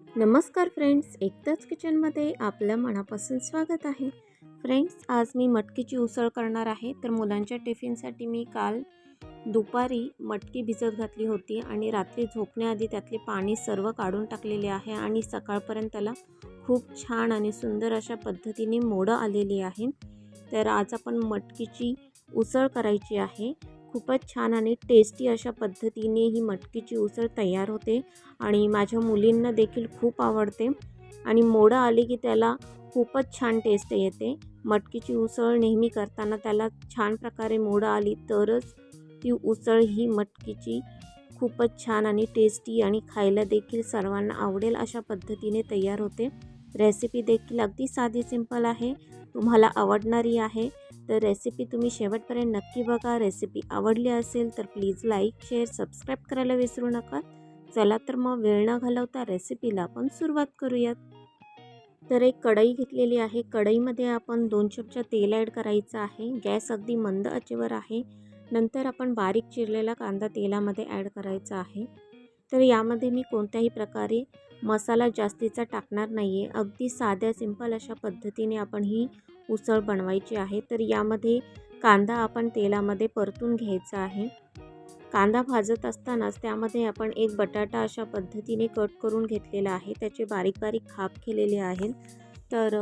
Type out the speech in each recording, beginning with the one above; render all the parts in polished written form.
नमस्कार फ्रेंड्स, एकताच किचनमध्ये आपलं मनापासून स्वागत आहे. फ्रेंड्स, आज मी मटकीची उसळ करणार आहे. तर मुलांच्या टिफिनसाठी मी काल दुपारी मटकी भिजत घातली होती आणि रात्री झोपण्याआधी त्यातले पाणी सर्व काढून टाकलेले आहे आणि सकाळपर्यंत त्याला खूप छान आणि सुंदर अशा पद्धतीने मोडं आलेली आहे. तर आज आपण मटकीची उसळ करायची आहे. खूपच छान आणि टेस्टी अशा पद्धतीने ही मटकीची उसळ तयार होते आणि माझ्या मुलींना देखील खूप आवडते आणि मोडं आले की त्याला खूपच छान टेस्ट येते. मटकीची उसळ नेहमी करताना त्याला छान प्रकारे मोडं आली तरच ती उसळ ही मटकीची खूपच छान आणि टेस्टी आणि खायला देखील सर्वांना आवडेल अशा पद्धतीने तयार होते. रेसिपी देखील अगदी साधी सिंपल आहे, तुम्हाला आवडणारी आहे. तर रेसिपी तुम्ही शेवटपर्यंत नक्की बघा. रेसिपी आवडली असेल तर प्लीज लाईक, शेअर, सबस्क्राईब करायला विसरू नका. चला तर मग वेळ न घालवता रेसिपीला आपण सुरुवात करूयात. तर एक कढई घेतलेली आहे. कढईमध्ये आपण 2 चमचा तेल ॲड करायचं आहे. गॅस अगदी मंद आचेवर आहे. नंतर आपण बारीक चिरलेला कांदा तेलामध्ये ॲड करायचा आहे. तर यामध्ये मी कोणत्याही प्रकारे मसाला जास्तीचा टाकणार नाही आहे. अगदी साध्या सिंपल अशा पद्धतीने आपण ही उसळ बनवायची आहे. तर यामध्ये कांदा आपण तेलामध्ये परतून घ्यायचा आहे. कांदा भाजत असतानाच त्यामध्ये आपण एक बटाटा अशा पद्धतीने कट करून घेतलेला आहे. त्याचे बारीक बारीक काप केलेले आहेत. तर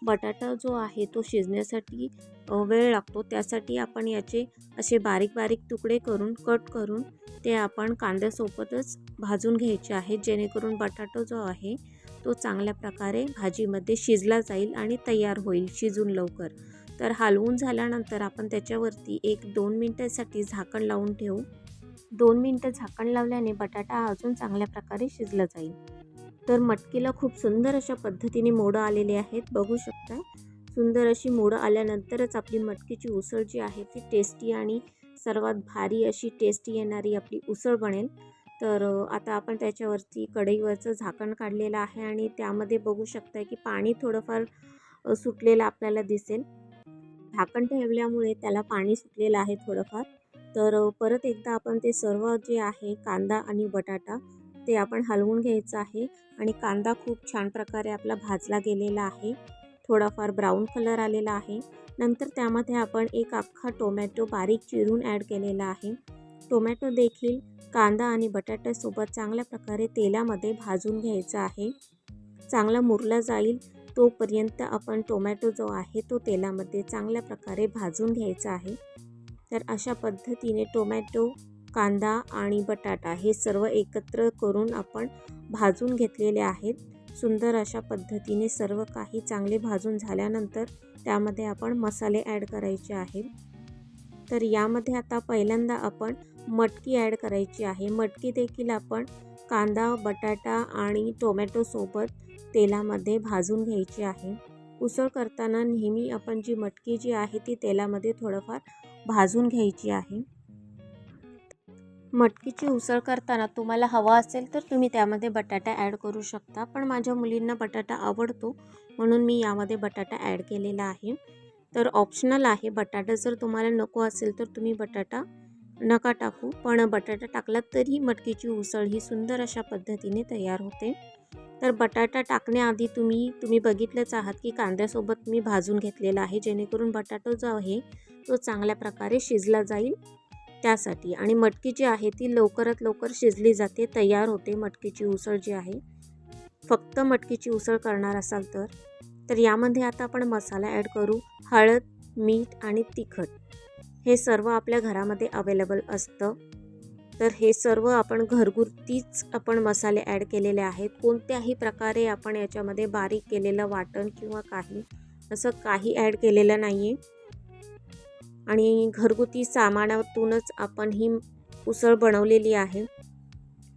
बटाटा जो आहे तो शिजण्यासाठी वेळ लागतो. त्यासाठी आपण याचे असे बारीक बारीक तुकडे करून कट करून ते आपण कांद्यासोबतच भाजून घ्यायचे आहे, जेणेकरून बटाटा जो आहे तो चांगल्या प्रकारे भाजीमध्ये शिजला जाईल आणि तयार होईल शिजून लवकर. तर हलवून झाल्यानंतर आपण त्याच्यावरती 1-2 मिनटासाठी झाकण लावून ठेवू. 2 मिनटं झाकण लावल्याने बटाटा अजून चांगल्या प्रकारे शिजला जाईल. तर मटकीला खूप सुंदर अशा पद्धतीने मोडं आलेले आहेत, बघू शकता. सुंदर अशी मोडं आल्यानंतरच आपली मटकीची उसळ जी आहे ती टेस्टी आणि सर्वात भारी अशी टेस्टी येणारी आपली उसळ बनेल. तर आता आपण त्याच्यावरती कढईवरचं झाकण काढलेलं आहे आणि त्यामध्ये बघू शकता की पाणी थोडंफार सुटलेलं आपल्याला दिसेल. झाकण ठेवल्यामुळे त्याला पाणी सुटलेलं आहे थोडंफार. तर परत एकदा आपण ते सर्व जे आहे कांदा आणि बटाटा ते आपण हलवून घ्यायचं आहे आणि कांदा खूप छान प्रकारे आपला भाजला गेलेला आहे. थोडाफार ब्राऊन कलर आलेला आहे. नंतर त्यामध्ये आपण एक अख्खा टोमॅटो बारीक चिरून ॲड केलेला आहे. टोमॅटो देखील कांदा आणि बटाट्यासोबत चांगल्या प्रकारे तेलामध्ये भाजून घ्यायचा आहे. चांगला मुरला जाईल तोपर्यंत आपण टोमॅटो जो आहे तो तेलामध्ये चांगल्या प्रकारे भाजून घ्यायचा आहे. तर अशा पद्धतीने टोमॅटो, कांदा आणि बटाटा हे सर्व एकत्र करून आपण भाजून घेतलेले आहेत. सुंदर अशा पद्धतीने सर्व काही चांगले भाजून झाल्यानंतर त्यामध्ये आपण मसाले ॲड करायचे आहेत. तर यामध्ये आता पहिल्यांदा आपण मटकी ॲड करायची आहे. मटकी देखील आपण कांदा, बटाटा आणि टोमॅटोसोबत तेलामध्ये भाजून घ्यायची आहे. उसळ करताना नेहमी आपण जी मटकी जी आहे ती तेलामध्ये थोडंफार भाजून घ्यायची आहे. मटकीची उसळ करताना तुम्हाला हवा असेल तर तुम्ही त्यामध्ये बटाटा ॲड करू शकता, पण माझ्या मुलींना बटाटा आवडतो म्हणून मी यामध्ये बटाटा ॲड केलेला आहे. तर ऑप्शनल आहे, बटाटा जर तुम्हाला नको असेल तर तुम्ही बटाटा नका टाकू, पण बटाटा टाकलात तरी मटकीची उसळ ही सुंदर अशा पद्धतीने तयार होते. तर बटाटा टाकण्याआधी तुम्ही बघितलंच आहात की कांद्यासोबत मी भाजून घेतलेला आहे, जेणेकरून बटाटा जो आहे तो चांगल्या प्रकारे शिजला जाईल त्यासाठी. आणि मटकी जी आहे ती लवकरात लवकर शिजली जाते, तयार होते मटकीची उसळ जी आहे. फक्त मटकीची उसळ करणार असाल तर यामध्ये आता आपण मसाला ॲड करू. हळद, मीठ आणि तिखट हे सर्व आपल्या घरामध्ये अवेलेबल असतं. तर हे सर्व आपण घरगुतीच आपण मसाले ॲड केलेले आहेत. कोणत्याही प्रकारे आपण याच्यामध्ये बारीक केलेलं वाटण किंवा काही असं काही ॲड केलेलं नाही आहे आणि घरगुती सामानातूनच आपण ही उसळ बनवलेली आहे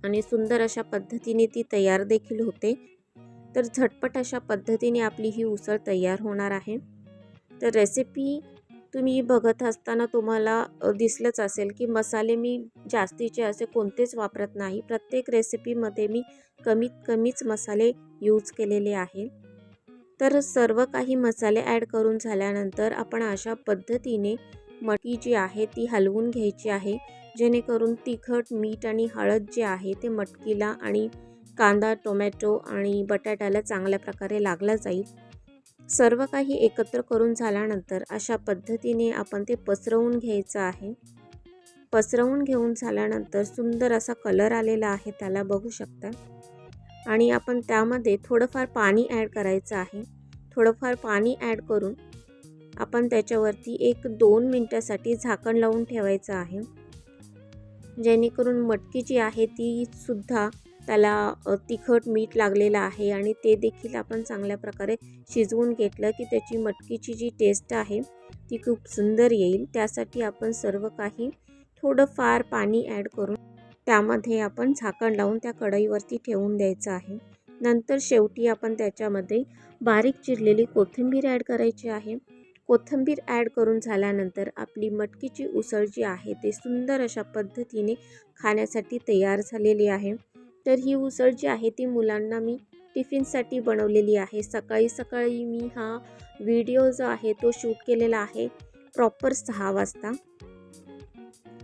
आणि सुंदर अशा पद्धतीने ती तयार देखील होते. तर झटपट अशा पद्धतीने आपली ही उसळ तयार होणार आहे. तर रेसिपी तुम्ही बघत असताना तुम्हाला दिसलंच असेल की मसाले मी जास्तीचे असे कोणतेच वापरत नाही. प्रत्येक रेसिपीमध्ये मी कमीच मसाले यूज केलेले आहे. तर सर्व काही मसाले ॲड करून झाल्यानंतर आपण अशा पद्धतीने मटकी जी आहे ती हलवून घ्यायची आहे, जेणेकरून तिखट, मीठ आणि हळद जे आहे ते मटकीला आणि कांदा, टोमॅटो आणि बटाट्याला चांगल्या प्रकारे लागला जाईल. सर्व काही एकत्र करून झाल्यानंतर अशा पद्धतीने आपण ते पसरवून घ्यायचं आहे. पसरवून घेऊन झाल्यानंतर सुंदर असा कलर आलेला आहे, त्याला बघू शकता. आणि आपण त्यामध्ये थोडंफार पाणी ॲड करायचं आहे. थोडंफार पाणी ॲड करून आपण त्याच्यावरती 1-2 मिनटासाठी झाकण लावून ठेवायचं आहे, जेणेकरून मटकी जी आहे ती सुद्धा त्याला तिखट मीठ लागलेलं आहे आणि ते देखील आपण चांगल्या प्रकारे शिजवून घेतलं की त्याची मटकीची जी टेस्ट आहे ती खूप सुंदर येईल. त्यासाठी आपण सर्व काही थोडंफार पाणी ॲड करून त्यामध्ये आपण झाकण लावून त्या कढईवरती ठेवून द्यायचं आहे. नंतर शेवटी आपण त्याच्यामध्ये बारीक चिरलेली कोथिंबीर ॲड करायची आहे. कोथिंबीर ॲड करून झाल्यानंतर आपली मटकीची उसळ जी आहे ते सुंदर अशा पद्धतीने खाण्यासाठी तयार झालेली आहे. तर ही उसळ जी आहे ती मुलांना मी टिफिनसाठी बनवलेली आहे. सकाळी सकाळी मी हा व्हिडिओ जो आहे तो शूट केलेला आहे प्रॉपर 6 वाजता.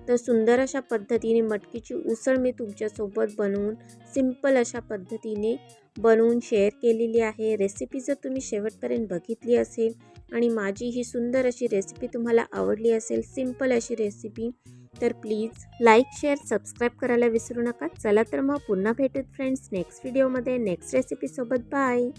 तर सुंदर अशा पद्धतीने मटकीची उसळ मी तुमच्यासोबत बनवून सिंपल अशा पद्धतीने बनवून शेअर केलेली आहे. रेसिपी जर तुम्ही शेवटपर्यंत बघितली असेल आणि माझी ही सुंदर अशी रेसिपी तुम्हाला आवडली असेल, सिंपल अशी रेसिपी, तर प्लीज लाईक, शेअर, सबस्क्राईब करायला विसरू नका. चला तर मग पुन्हा भेटूत फ्रेंड्स नेक्स्ट व्हिडिओमध्ये नेक्स्ट रेसिपीसोबत. बाय.